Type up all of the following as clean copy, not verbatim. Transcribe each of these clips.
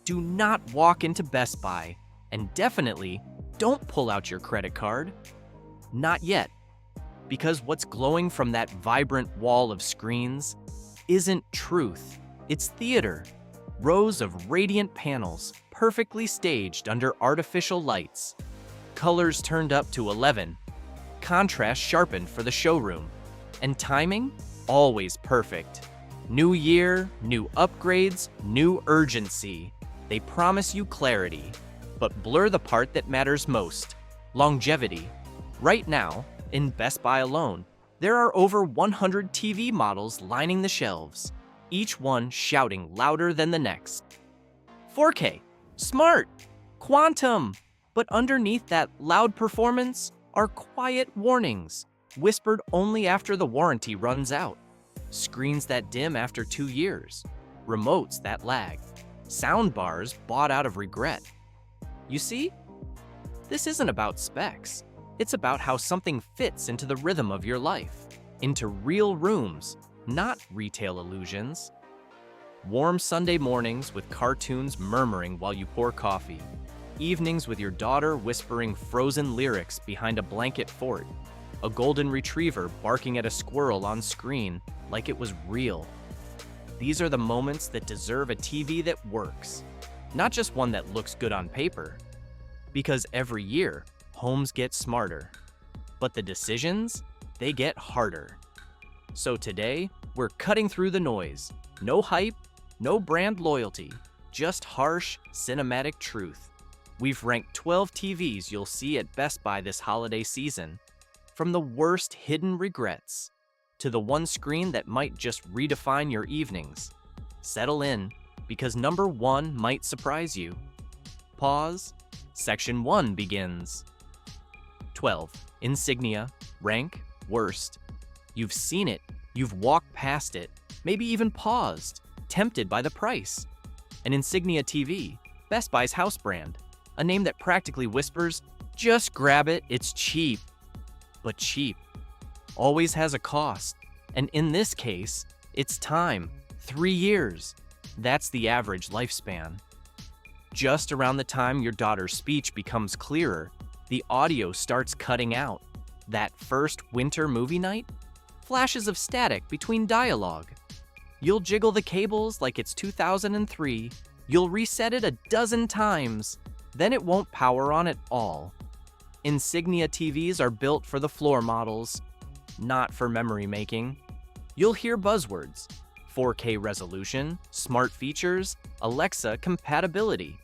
do not walk into Best Buy, and definitely don't pull out your credit card. Not yet, because what's glowing from that vibrant wall of screens isn't truth, it's theater. Rows of radiant panels, perfectly staged under artificial lights. Colors turned up to 11. Contrast sharpened for the showroom. And timing? Always perfect. New year, new upgrades, new urgency. They promise you clarity, but blur the part that matters most, longevity. Right now, in Best Buy alone, there are over 100 TV models lining the shelves, each one shouting louder than the next. 4K, smart, quantum, but underneath that loud performance are quiet warnings, whispered only after the warranty runs out. Screens that dim after 2 years, remotes that lag, sound bars bought out of regret. You see, this isn't about specs. It's about how something fits into the rhythm of your life, into real rooms, not retail illusions. Warm Sunday mornings with cartoons murmuring while you pour coffee. Evenings with your daughter whispering frozen lyrics behind a blanket fort. A golden retriever barking at a squirrel on screen like it was real. These are the moments that deserve a TV that works, not just one that looks good on paper. Because every year, homes get smarter, but the decisions, they get harder. So today, we're cutting through the noise. No hype, no brand loyalty, just harsh, cinematic truth. We've ranked 12 TVs you'll see at Best Buy this holiday season. From the worst hidden regrets, to the one screen that might just redefine your evenings. Settle in, because number 1 might surprise you. Pause. Section 1 begins. 12. Insignia. Rank. Worst. You've seen it. You've walked past it. Maybe even paused, tempted by the price. An Insignia TV, Best Buy's house brand. A name that practically whispers, just grab it, it's cheap. But cheap always has a cost. And in this case, it's time. 3 years. That's the average lifespan. Just around the time your daughter's speech becomes clearer, the audio starts cutting out. That first winter movie night? Flashes of static between dialogue. You'll jiggle the cables like it's 2003. You'll reset it a dozen times. Then it won't power on at all. Insignia TVs are built for the floor models, not for memory making. You'll hear buzzwords: 4K resolution, smart features, Alexa compatibility.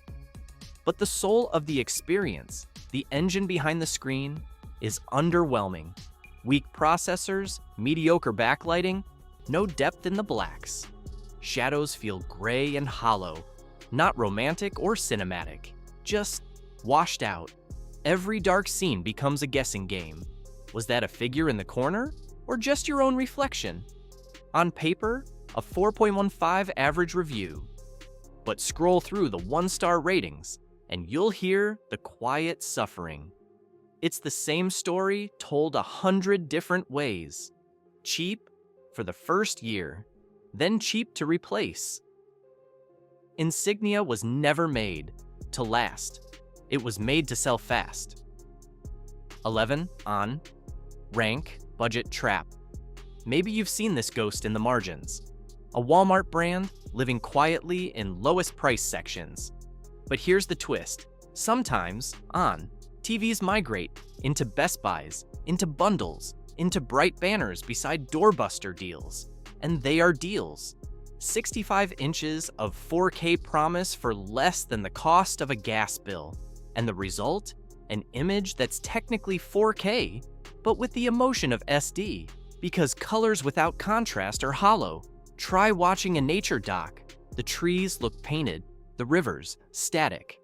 But the soul of the experience, the engine behind the screen, is underwhelming. Weak processors, mediocre backlighting, no depth in the blacks. Shadows feel gray and hollow, not romantic or cinematic, just washed out. Every dark scene becomes a guessing game. Was that a figure in the corner, or just your own reflection? On paper, a 4.15 average review. But scroll through the 1-star ratings, and you'll hear the quiet suffering. It's the same story told 100 different ways. Cheap for the first year, then cheap to replace. Insignia was never made to last. It was made to sell fast. 11. On. Rank. Budget trap. Maybe you've seen this ghost in the margins. A Walmart brand living quietly in lowest price sections. But here's the twist. Sometimes, on, TVs migrate into Best Buys, into bundles, into bright banners beside doorbuster deals. And they are deals. 65 inches of 4K promise for less than the cost of a gas bill. And the result? An image that's technically 4K, but with the emotion of SD. Because colors without contrast are hollow. Try watching a nature doc. The trees look painted, the rivers static.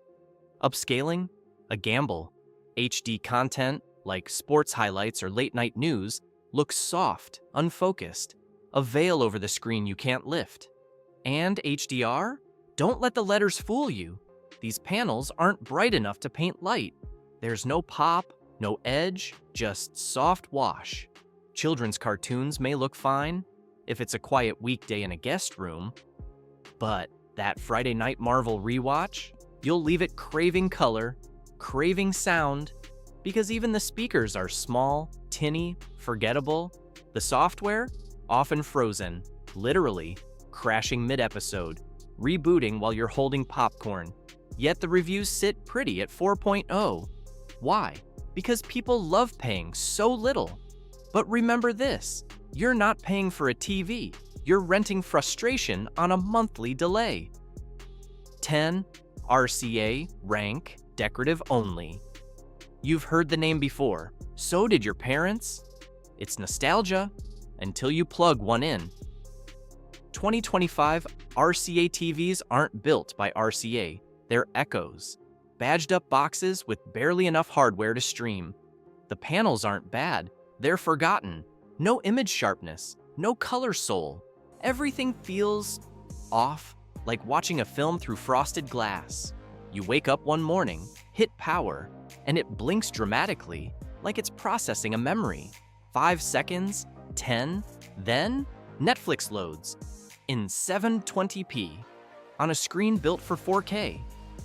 Upscaling? A gamble. HD content, like sports highlights or late-night news, looks soft, unfocused. A veil over the screen you can't lift. And HDR? Don't let the letters fool you. These panels aren't bright enough to paint light. There's no pop, no edge, just soft wash. Children's cartoons may look fine if it's a quiet weekday in a guest room, but That Friday night Marvel rewatch, you'll leave it craving color, craving sound, because even the speakers are small, tinny, forgettable. The software, often frozen, literally crashing mid-episode, rebooting while you're holding popcorn. Yet the reviews sit pretty at 4.0. Why? Because people love paying so little. But remember this, you're not paying for a TV, you're renting frustration on a monthly delay. 10. RCA, rank, decorative only. You've heard the name before, so did your parents. It's nostalgia, until you plug one in. 2025 RCA TVs aren't built by RCA, they're echoes. Badged up boxes with barely enough hardware to stream. The panels aren't bad, they're forgotten. No image sharpness, no color soul. Everything feels off, like watching a film through frosted glass. You wake up one morning, hit power, and it blinks dramatically, like it's processing a memory. 5 seconds, 10, then Netflix loads in 720p on a screen built for 4K.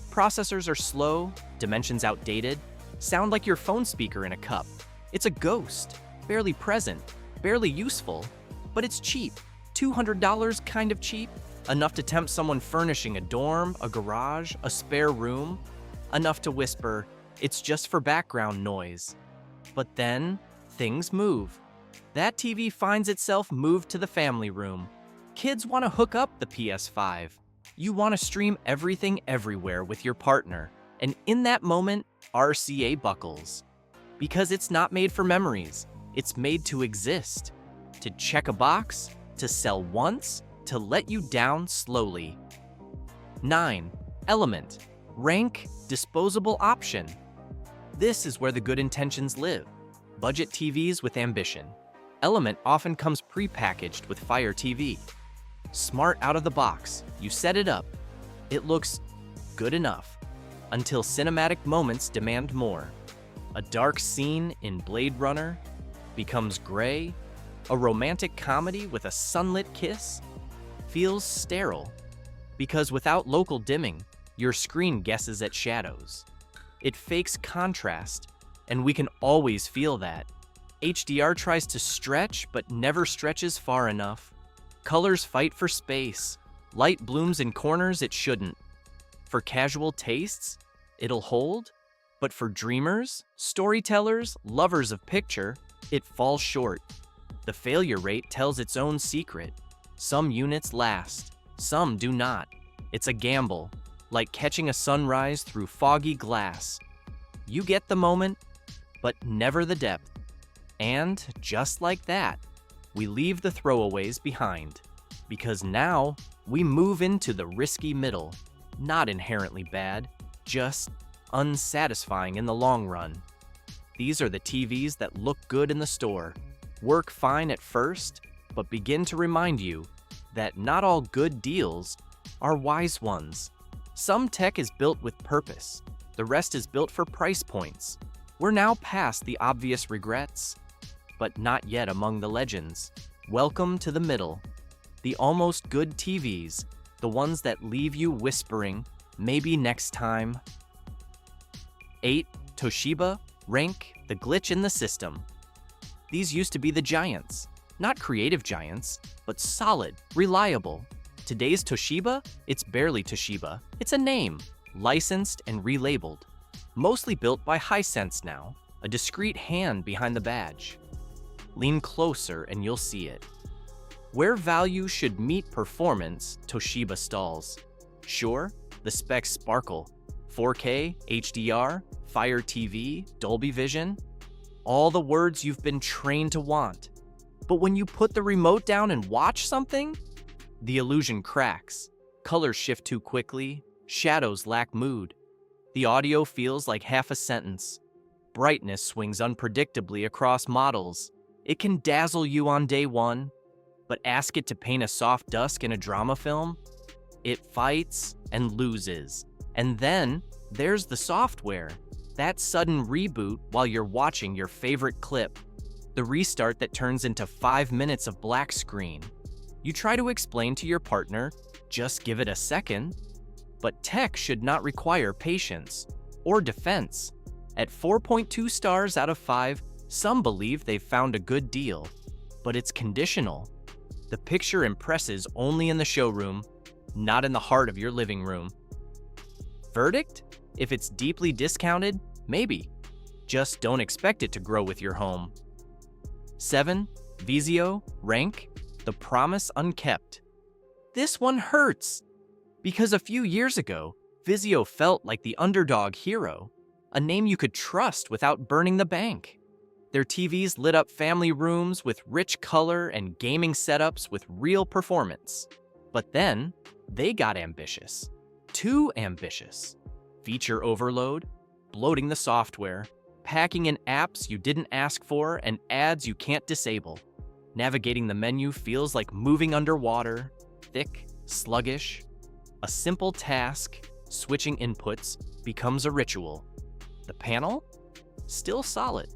Processors are slow, dimensions outdated, sound like your phone speaker in a cup. It's a ghost, barely present, barely useful, but it's cheap. $200 kind of cheap, enough to tempt someone furnishing a dorm, a garage, a spare room, enough to whisper, it's just for background noise. But then, things move. That TV finds itself moved to the family room. Kids want to hook up the PS5. You want to stream everything everywhere with your partner. And in that moment, RCA buckles. Because it's not made for memories. It's made to exist. To check a box, to sell once, to let you down slowly. 9. Element. Rank, disposable option. This is where the good intentions live. Budget TVs with ambition. Element often comes pre-packaged with Fire TV. Smart out of the box, you set it up. It looks good enough, until cinematic moments demand more. A dark scene in Blade Runner becomes gray. A romantic comedy with a sunlit kiss feels sterile, because without local dimming, your screen guesses at shadows. It fakes contrast, and we can always feel that. HDR tries to stretch, but never stretches far enough. Colors fight for space. Light blooms in corners it shouldn't. For casual tastes, it'll hold. But for dreamers, storytellers, lovers of picture, it falls short. The failure rate tells its own secret. Some units last, some do not. It's a gamble, like catching a sunrise through foggy glass. You get the moment, but never the depth. And just like that, we leave the throwaways behind. Because now, we move into the risky middle. Not inherently bad, just unsatisfying in the long run. These are the TVs that look good in the store, work fine at first, but begin to remind you that not all good deals are wise ones. Some tech is built with purpose, the rest is built for price points. We're now past the obvious regrets, but not yet among the legends. Welcome to the middle. The almost good TVs, the ones that leave you whispering, maybe next time. 8. Toshiba, rank, the glitch in the system. These used to be the giants. Not creative giants, but solid, reliable. Today's Toshiba? It's barely Toshiba. It's a name, licensed and relabeled. Mostly built by Hisense now, a discreet hand behind the badge. Lean closer and you'll see it. Where value should meet performance, Toshiba stalls. Sure, the specs sparkle. 4K, HDR, Fire TV, Dolby Vision. All the words you've been trained to want. But when you put the remote down and watch something, the illusion cracks. Colors shift too quickly, shadows lack mood. The audio feels like half a sentence. Brightness swings unpredictably across models. It can dazzle you on day one, but ask it to paint a soft dusk in a drama film, it fights and loses. And then there's the software. That sudden reboot while you're watching your favorite clip. The restart that turns into 5 minutes of black screen. You try to explain to your partner, just give it a second. But tech should not require patience or defense. At 4.2 stars out of 5, some believe they've found a good deal, but it's conditional. The picture impresses only in the showroom, not in the heart of your living room. Verdict? If it's deeply discounted, maybe. Just don't expect it to grow with your home. 7. Vizio, rank, the promise unkept. This one hurts. Because a few years ago, Vizio felt like the underdog hero, a name you could trust without burning the bank. Their TVs lit up family rooms with rich color and gaming setups with real performance. But then, they got ambitious. Too ambitious. Feature overload, bloating the software, packing in apps you didn't ask for and ads you can't disable. Navigating the menu feels like moving underwater, thick, sluggish. A simple task, switching inputs, becomes a ritual. The panel? Still solid.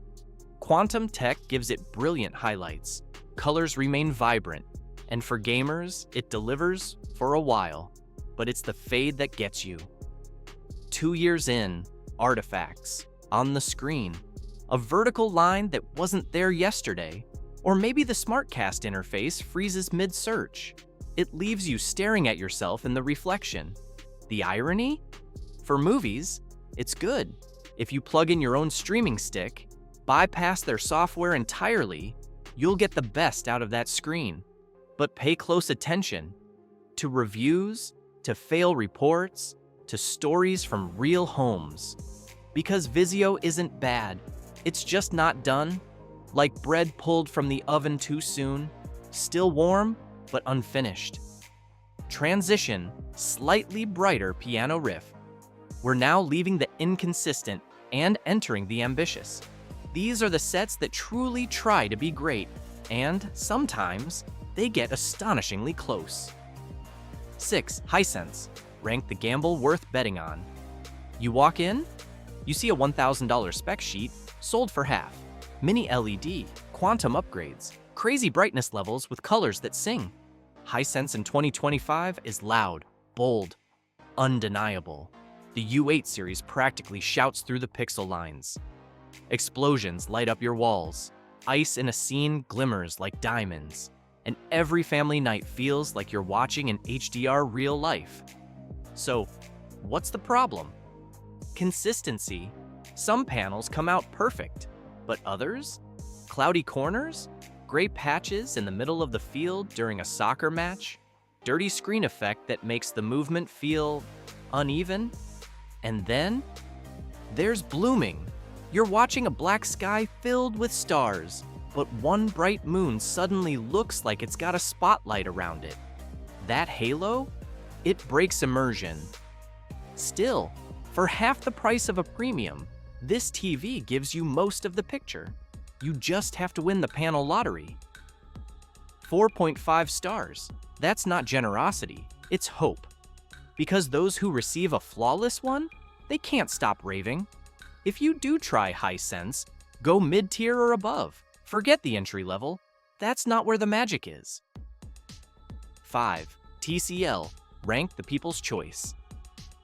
Quantum tech gives it brilliant highlights. Colors remain vibrant, and for gamers, it delivers for a while. But it's the fade that gets you. 2 years in, artifacts, on the screen. A vertical line that wasn't there yesterday. Or maybe the SmartCast interface freezes mid-search. It leaves you staring at yourself in the reflection. The irony? For movies, it's good. If you plug in your own streaming stick, bypass their software entirely, you'll get the best out of that screen. But pay close attention to reviews, to fail reports, to stories from real homes. Because Vizio isn't bad, it's just not done. Like bread pulled from the oven too soon, still warm, but unfinished. Transition, slightly brighter piano riff. We're now leaving the inconsistent and entering the ambitious. These are the sets that truly try to be great, and sometimes they get astonishingly close. 6. Hisense, rank the gamble worth betting on. You walk in, you see a $1,000 spec sheet sold for half. Mini LED, quantum upgrades, crazy brightness levels with colors that sing. Hisense in 2025 is loud, bold, undeniable. The U8 series practically shouts through the pixel lines. Explosions light up your walls. Ice in a scene glimmers like diamonds. And every family night feels like you're watching in HDR real life. So, what's the problem? Consistency. Some panels come out perfect, but others? Cloudy corners? Gray patches in the middle of the field during a soccer match? Dirty screen effect that makes the movement feel uneven? And then, there's blooming. You're watching a black sky filled with stars, but one bright moon suddenly looks like it's got a spotlight around it. That halo? It breaks immersion. Still, for half the price of a premium, this TV gives you most of the picture. You just have to win the panel lottery. 4.5 stars. That's not generosity, it's hope. Because those who receive a flawless one, they can't stop raving. If you do try Hisense, go mid-tier or above. Forget the entry level. That's not where the magic is. 5. TCL, rank the people's choice.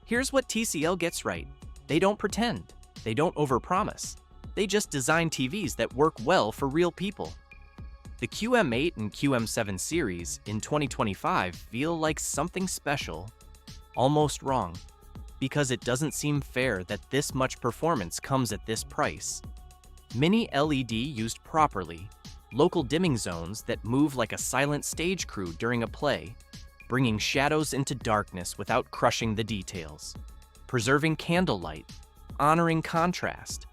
Here's what TCL gets right. They don't pretend. They don't overpromise. They just design TVs that work well for real people. The QM8 and QM7 series in 2025 feel like something special, almost wrong, because it doesn't seem fair that this much performance comes at this price. Mini LED used properly, local dimming zones that move like a silent stage crew during a play, bringing shadows into darkness without crushing the details, preserving candlelight, honoring contrast.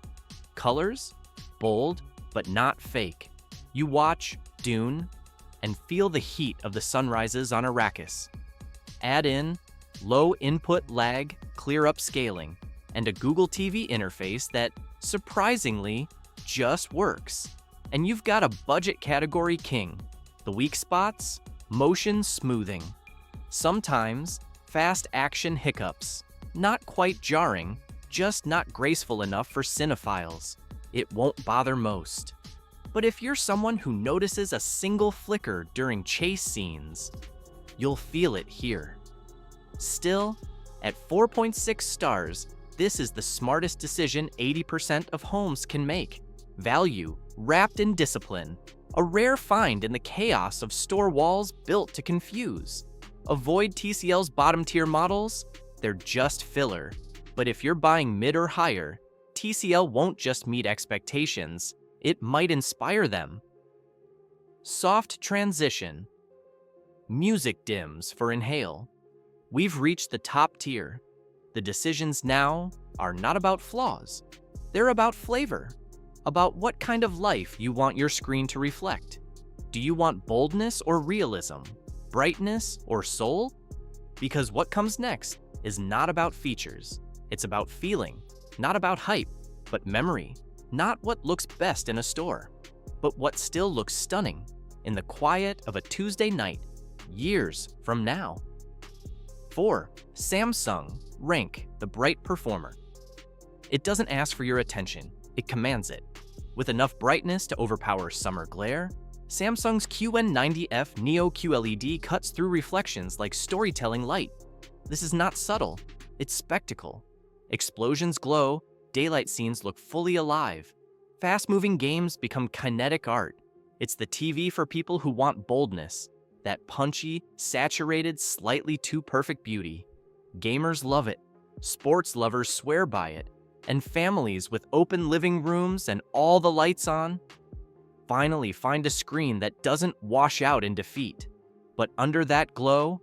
Colors? Bold, but not fake. You watch Dune and feel the heat of the sunrises on Arrakis. Add in low input lag, clear upscaling, and a Google TV interface that, surprisingly, just works. And you've got a budget category king. The weak spots? Motion smoothing. Sometimes, fast action hiccups. Not quite jarring, just not graceful enough for cinephiles. It won't bother most. But if you're someone who notices a single flicker during chase scenes, you'll feel it here. Still, at 4.6 stars, this is the smartest decision 80% of homes can make. Value, wrapped in discipline. A rare find in the chaos of store walls built to confuse. Avoid TCL's bottom-tier models, they're just filler. But if you're buying mid or higher, TCL won't just meet expectations, it might inspire them. Soft transition. Music dims for Inhale. We've reached the top tier. The decisions now are not about flaws. They're about flavor, about what kind of life you want your screen to reflect. Do you want boldness or realism? Brightness or soul? Because what comes next is not about features. It's about feeling, not about hype, but memory. Not what looks best in a store, but what still looks stunning in the quiet of a Tuesday night, years from now. 4. Samsung Rank, the bright performer. It doesn't ask for your attention, it commands it. With enough brightness to overpower summer glare, Samsung's QN90F Neo QLED cuts through reflections like storytelling light. This is not subtle, it's spectacle. Explosions glow, daylight scenes look fully alive. Fast-moving games become kinetic art. It's the TV for people who want boldness, that punchy, saturated, slightly too perfect beauty. Gamers love it, sports lovers swear by it, and families with open living rooms and all the lights on finally find a screen that doesn't wash out in defeat. But under that glow,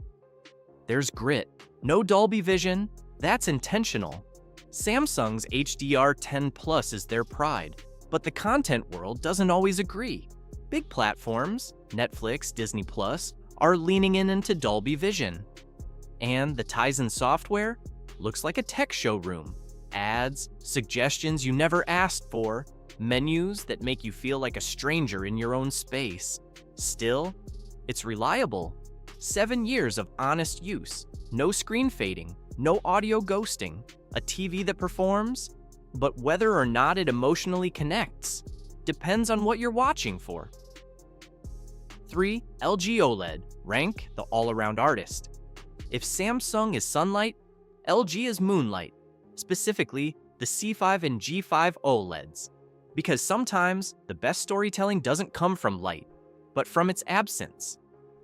there's grit. No Dolby Vision, that's intentional. Samsung's HDR10 Plus is their pride, but the content world doesn't always agree. Big platforms, Netflix, Disney Plus, are leaning into Dolby Vision. And the Tizen software looks like a tech showroom. Ads, suggestions you never asked for, menus that make you feel like a stranger in your own space. Still, it's reliable. 7 years of honest use, no screen fading, no audio ghosting, a TV that performs, but whether or not it emotionally connects depends on what you're watching for. 3. LG OLED, rank the all-around artist. If Samsung is sunlight, LG is moonlight, specifically the C5 and G5 OLEDs. Because sometimes the best storytelling doesn't come from light, but from its absence.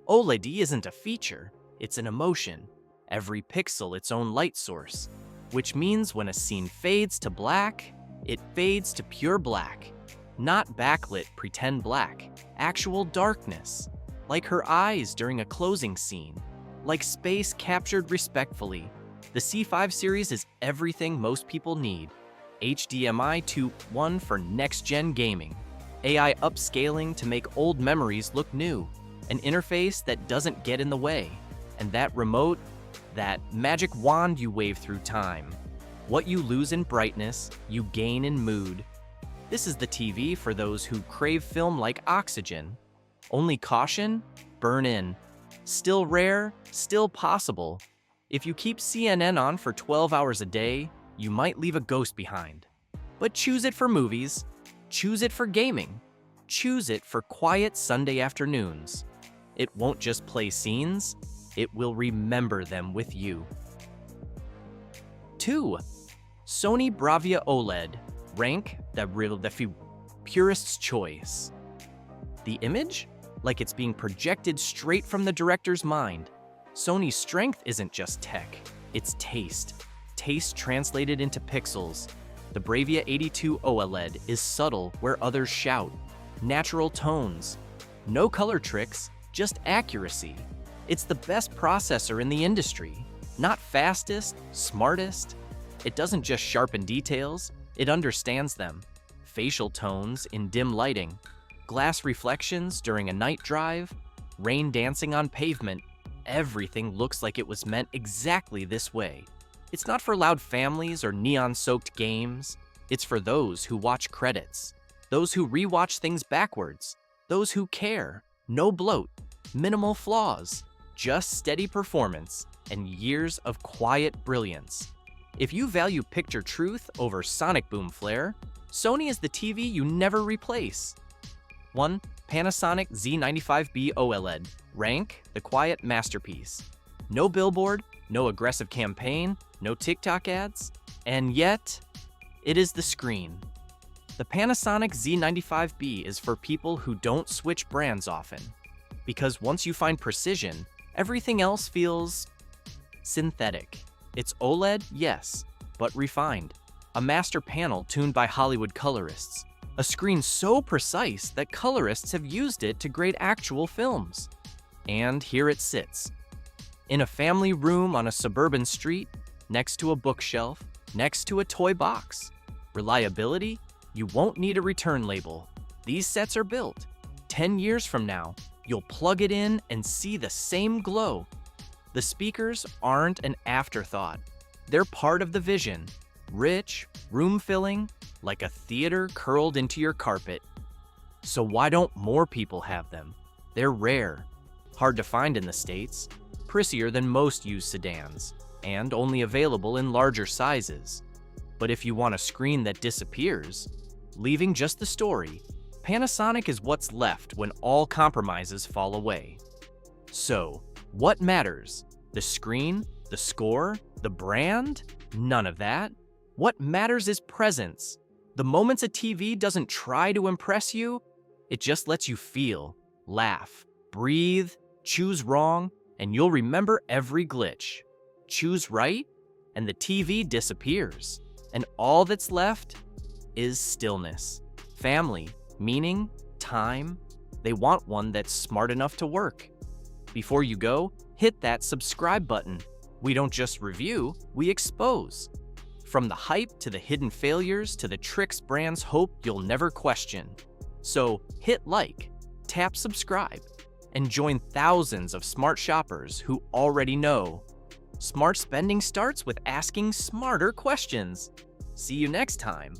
OLED isn't a feature, it's an emotion. Every pixel its own light source, which means when a scene fades to black, it fades to pure black. Not backlit pretend black, actual darkness. Like her eyes during a closing scene. Like space captured respectfully. The C5 series is everything most people need. HDMI 2.1 for next-gen gaming. AI upscaling to make old memories look new. An interface that doesn't get in the way. And that remote, that magic wand you wave through time. What you lose in brightness, you gain in mood. This is the TV for those who crave film like oxygen. Only caution, burn in. Still rare, still possible. If you keep CNN on for 12 hours a day, you might leave a ghost behind. But choose it for movies, choose it for gaming, choose it for quiet Sunday afternoons. It won't just play scenes, it will remember them with you. 2. Sony Bravia OLED, rank the purist's choice. The image? Like it's being projected straight from the director's mind. Sony's strength isn't just tech, it's taste. Taste translated into pixels. The Bravia 82 OLED is subtle where others shout. Natural tones. No color tricks, just accuracy. It's the best processor in the industry. Not fastest, smartest. It doesn't just sharpen details, it understands them. Facial tones in dim lighting. Glass reflections during a night drive. Rain dancing on pavement. Everything looks like it was meant exactly this way. It's not for loud families or neon-soaked games. It's for those who watch credits. Those who rewatch things backwards. Those who care. No bloat. Minimal flaws. Just steady performance and years of quiet brilliance. If you value picture truth over sonic boom flare, Sony is the TV you never replace. 1. Panasonic Z95B OLED. Rank, the quiet masterpiece. No billboard, no aggressive campaign, no TikTok ads, and yet, it is the screen. The Panasonic Z95B is for people who don't switch brands often, because once you find precision, everything else feels synthetic. It's OLED, yes, but refined. A master panel tuned by Hollywood colorists. A screen so precise that colorists have used it to grade actual films. And here it sits. In a family room on a suburban street, next to a bookshelf, next to a toy box. Reliability? You won't need a return label. These sets are built. 10 years from now, you'll plug it in and see the same glow. The speakers aren't an afterthought. They're part of the vision. Rich, room-filling, like a theater curled into your carpet. So why don't more people have them? They're rare, hard to find in the States, pricier than most used sedans, and only available in larger sizes. But if you want a screen that disappears, leaving just the story, Panasonic is what's left when all compromises fall away. So, what matters? The screen? The score? The brand? None of that. What matters is presence. The moments a TV doesn't try to impress you, it just lets you feel, laugh, breathe, choose wrong, and you'll remember every glitch. Choose right, and the TV disappears. And all that's left is stillness. Family, meaning, time. They want one that's smart enough to work. Before you go, hit that subscribe button. We don't just review, we expose. From the hype to the hidden failures to the tricks brands hope you'll never question. So hit like, tap subscribe, and join thousands of smart shoppers who already know. Smart spending starts with asking smarter questions. See you next time.